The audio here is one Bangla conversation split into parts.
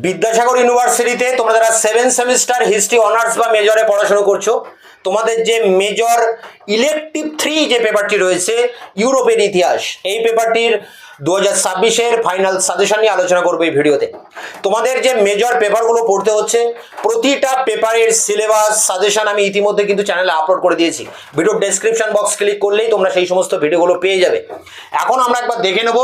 বিদ্যাসাগর ইউনিভার্সিটিতে তোমরা যারা 7 সেমিস্টার হিস্ট্রি অনার্স বা মেজরে পড়াশোনা করছো, তোমাদের যে মেজর ইলেকটিভ 3 যে পেপারটি রয়েছে ইউরোপের ইতিহাস, এই পেপারটির 2026-এর ফাইনাল সাজেশন নিয়ে আলোচনা করবো এই ভিডিওতে। তোমাদের যে মেজর পেপারগুলো পড়তে হচ্ছে, প্রতিটা পেপারের সিলেবাস সাজেশন আমি ইতিমধ্যে কিন্তু চ্যানেলে আপলোড করে দিয়েছি। ভিডিওর ডেসক্রিপশন বক্স ক্লিক করলেই তোমরা সেই সমস্ত ভিডিওগুলো পেয়ে যাবে। এখন আমরা একবার দেখে নেব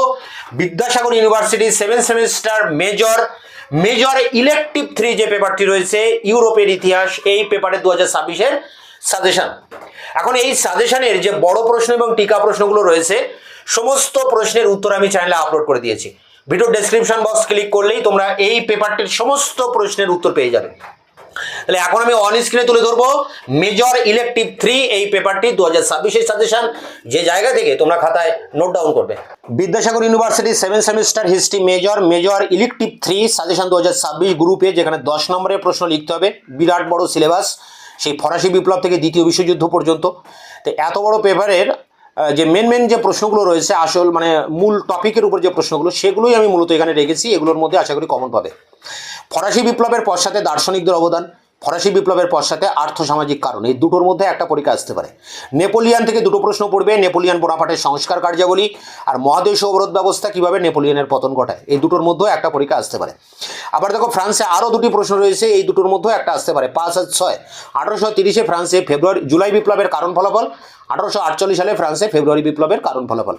Vidyasagar university 7 semester major elective 3 যে পেপারটি রয়েছে ইউরোপের ইতিহাস, এই পেপারের 2026-এর সাজেশন। এখন এই সাজেশনের যে বড় প্রশ্ন এবং টিকা প্রশ্নগুলো রয়েছে, সমস্ত প্রশ্নের উত্তর আমি চ্যানেলে আপলোড করে দিয়েছি। ভিডিও ডেসক্রিপশন বক্স ক্লিক করলেই তোমরা এই পেপারটির সমস্ত প্রশ্নের উত্তর পেয়ে যাবে। তাহলে এখন আমি অন স্ক্রিনে তুলে ধরবো মেজর ইলেকটিভ 3 এই পেপারটি 2026-এর সাজেশন, যে জায়গা থেকে তোমরা খাতায় নোট ডাউন করবে। Vidyasagar university 7 semester history major elective 3 suggestion 2026 গ্রুপে, যেখানে 10 নম্বরের প্রশ্ন লিখতে হবে। বিরাট বড় সিলেবাস, সেই ফরাসি বিপ্লব থেকে দ্বিতীয় বিশ্বযুদ্ধ পর্যন্ত। তো এত বড় পেপারের যে মেন যে প্রশ্নগুলো রয়েছে, আসল মানে মূল টপিকের উপর যে প্রশ্নগুলো, সেগুলোই আমি মূলত এখানে রেখেছি। এগুলোর মধ্যে আশা করি কমন পাবে। ফরাসি বিপ্লবের পশ্চাতে দার্শনিকদের অবদান, ফরাসি বিপ্লবের পশ্চাতে আর্থসামাজিক কারণ, এই দুটোর মধ্যে একটা পরীক্ষা আসতে পারে। নেপোলিয়ান থেকে দুটো প্রশ্ন পড়বে, নেপোলিয়ান বোনাপার্টের সংস্কার কার্যাবলী আর মহাদেশীয় অবরোধ ব্যবস্থা কিভাবে নেপোলিয়ানের পতন ঘটায়, এই দুটোর মধ্যেও একটা পরীক্ষা আসতে পারে। আবার দেখো ফ্রান্সে আরও দুটি প্রশ্ন রয়েছে, এই দুটোর মধ্যেও একটা আসতে পারে। 5 আর 6 1830-এ ফ্রান্সে জুলাই বিপ্লবের কারণ ফলাফল, 1848 সালে ফ্রান্সে ফেব্রুয়ারি বিপ্লবের কারণ ফলাফল।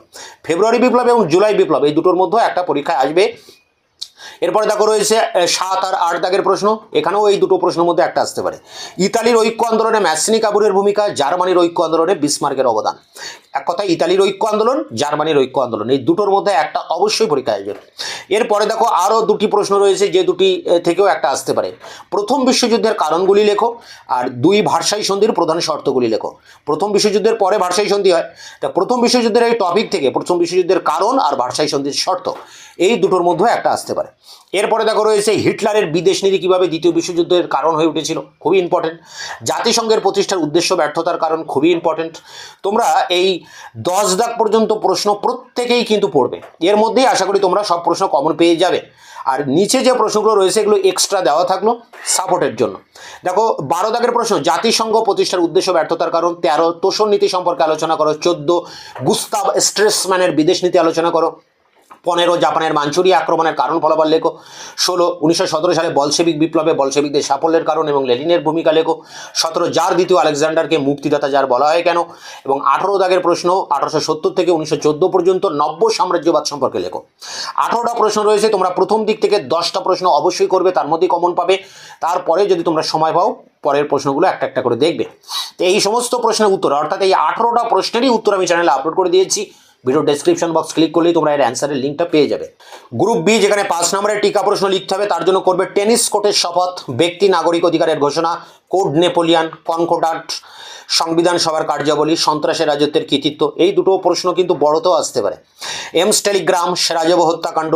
ফেব্রুয়ারি বিপ্লব এবং জুলাই বিপ্লব এই দুটোর মধ্যেও একটা পরীক্ষায় আসবে। এরপরে দেখো রয়েছে 7 আর 8 দাগের প্রশ্ন, এখানেও এই দুটো প্রশ্নের মধ্যে একটা আসতে পারে। ইতালির ঐক্য আন্দোলনে ম্যাসনি কাবুরের ভূমিকা, জার্মানির ঐক্য আন্দোলনে বিসমার্কের অবদান। এক কথা ইতালির ঐক্য আন্দোলন, জার্মানির ঐক্য আন্দোলন, এই দুটোর মধ্যে একটা অবশ্যই পরীক্ষা আসবে। এরপরে দেখো আরও দুটি প্রশ্ন রয়েছে, যে দুটি থেকেও একটা আসতে পারে। প্রথম বিশ্বযুদ্ধের কারণগুলি লেখো, আর 2 ভার্সাই সন্ধির প্রধান শর্তগুলি লেখো। প্রথম বিশ্বযুদ্ধের পরে ভার্সাই সন্ধি হয়, তা প্রথম বিশ্বযুদ্ধের এই টপিক থেকে প্রথম বিশ্বযুদ্ধের কারণ আর ভার্সাই সন্ধির শর্ত, এই দুটোর মধ্যে একটা আসতে পারে। এরপরে দেখো রয়েছে হিটলারের বিদেশ নীতি কিভাবে দ্বিতীয় বিশ্বযুদ্ধের কারণ হয়ে উঠেছিল, খুবই ইম্পর্টেন্ট। জাতিসংঘের প্রতিষ্ঠার উদ্দেশ্য ব্যর্থতার কারণ, খুবই ইম্পর্টেন্ট। তোমরা এই 10 দাগ পর্যন্ত প্রশ্ন প্রত্যেকেই কিন্তু পড়বে, এর মধ্যেই আশা করি তোমরা সব প্রশ্ন কমন পেয়ে যাবে। আর নিচে যে প্রশ্নগুলো রয়েছে এগুলো এক্সট্রা দেওয়া থাকলো সাপোর্টের জন্য। দেখো 12 দাগের প্রশ্ন, জাতিসংঘ প্রতিষ্ঠার উদ্দেশ্য ব্যর্থতার কারণ। 13 তোষণ নীতি সম্পর্কে আলোচনা করো। 14 গুস্তাভ স্ট্রেসম্যানের বিদেশ নীতি আলোচনা করো। 15 জাপানের মাঞ্চুরিয়া আক্রমণের কারণ ফলাফল লেখো। 16 1917 সালে বলশেবিক বিপ্লবে বলশেবিকদের সাফল্যের কারণ এবং লেনিনের ভূমিকা লেখো। 17 জার দ্বিতীয় আলেকজান্ডারকে মুক্তিদাতা জার বলা হয় কেন। এবং 18 দাগের প্রশ্ন, 1870 থেকে 1914 পর্যন্ত নব্য সাম্রাজ্যবাদ সম্পর্কে লেখো। 18টা প্রশ্ন রয়েছে, তোমরা প্রথম দিক থেকে 10টা প্রশ্ন অবশ্যই করবে, তার মধ্যেই কমন পাবে। তারপরে যদি তোমরা সময় পাও পরের প্রশ্নগুলো একটা একটা করে দেখবে। তো এই সমস্ত প্রশ্নের উত্তর, অর্থাৎ এই 18টা প্রশ্নেরই উত্তর আমি চ্যানেলে আপলোড করে দিয়েছি। ভিডিও ডেসক্রিপশন বক্স ক্লিক করলেই তোমরা এর অ্যান্সারের লিঙ্কটা পেয়ে যাবে। গ্রুপ বি, যেখানে 5 নম্বরের টিকা প্রশ্ন লিখতে হবে, তার জন্য করবে টেনিস কোর্টের শপথ, ব্যক্তি নাগরিক অধিকারের ঘোষণা, কোড নেপোলিয়ান, কনকর্ডাট, সংবিধান সভার কার্যাবলী, সন্ত্রাসের রাজত্বের কৃতিত্ব, এই দুটো প্রশ্ন কিন্তু বড়তেও আসতে পারে। এমস টেলিগ্রাম, সেরাজেভো হত্যাকাণ্ড,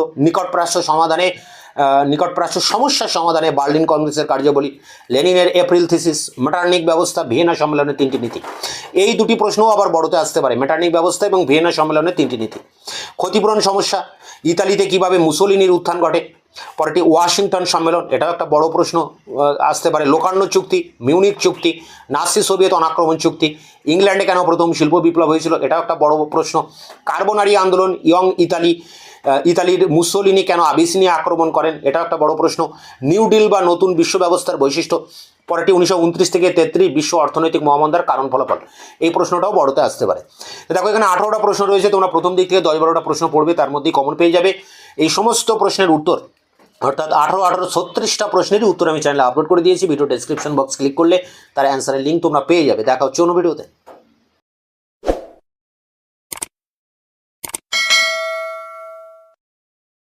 নিকটপ্রাচ্য সমস্যার সমাধানে বার্লিন কংগ্রেসের কার্যাবলী, লেনিনের এপ্রিল থিসিস, মেটার্নিক ব্যবস্থা, ভিয়েনা সম্মেলনের 3টি নীতি, এই দুটি প্রশ্নও আবার বড়তে আসতে পারে। মেটার্নিক ব্যবস্থা এবং ভিয়েনা সম্মেলনের 3টি নীতি। ক্ষতিপূরণ সমস্যা, ইতালিতে কিভাবে মুসোলিনির উত্থান ঘটে। পরেরটি ওয়াশিংটন সম্মেলন, এটাও একটা বড় প্রশ্ন আসতে পারে। লোকার্নো চুক্তি, মিউনিক চুক্তি, নাৎসি সোভিয়েত অনাক্রমণ চুক্তি, ইংল্যান্ডে কেন প্রথম শিল্প বিপ্লব হয়েছিল, এটাও একটা বড় প্রশ্ন। কার্বোনারি আন্দোলন, ইয়ং ইতালির মুসোলিনি কেন আবিসিনিয়া আক্রমণ করেন, এটাও একটা বড় প্রশ্ন। নিউ ডিল বা নতুন বিশ্ব ব্যবস্থার বৈশিষ্ট্য। পরেরটি 1929 থেকে 33 বিশ্ব অর্থনৈতিক মহামন্দার কারণ ফলাফল, এই প্রশ্নটাও বড়তে আসতে পারে। দেখো এখানে 18টা প্রশ্ন রয়েছে, তোমরা প্রথম দিক থেকে 10-12টা প্রশ্ন পড়বে, তার মধ্যেই কমন পেয়ে যাবে। এই সমস্ত প্রশ্নের উত্তর, অর্থাৎ 18 36টা প্রশ্নেরই উত্তর আমি চ্যানেলে আপলোড করে দিয়েছি। ভিডিও ডেসক্রিপশন বক্স ক্লিক করলে তার অ্যান্সারের লিঙ্ক তোমরা পেয়ে যাবে। দেখা হচ্ছে অন্য ভিডিওতে।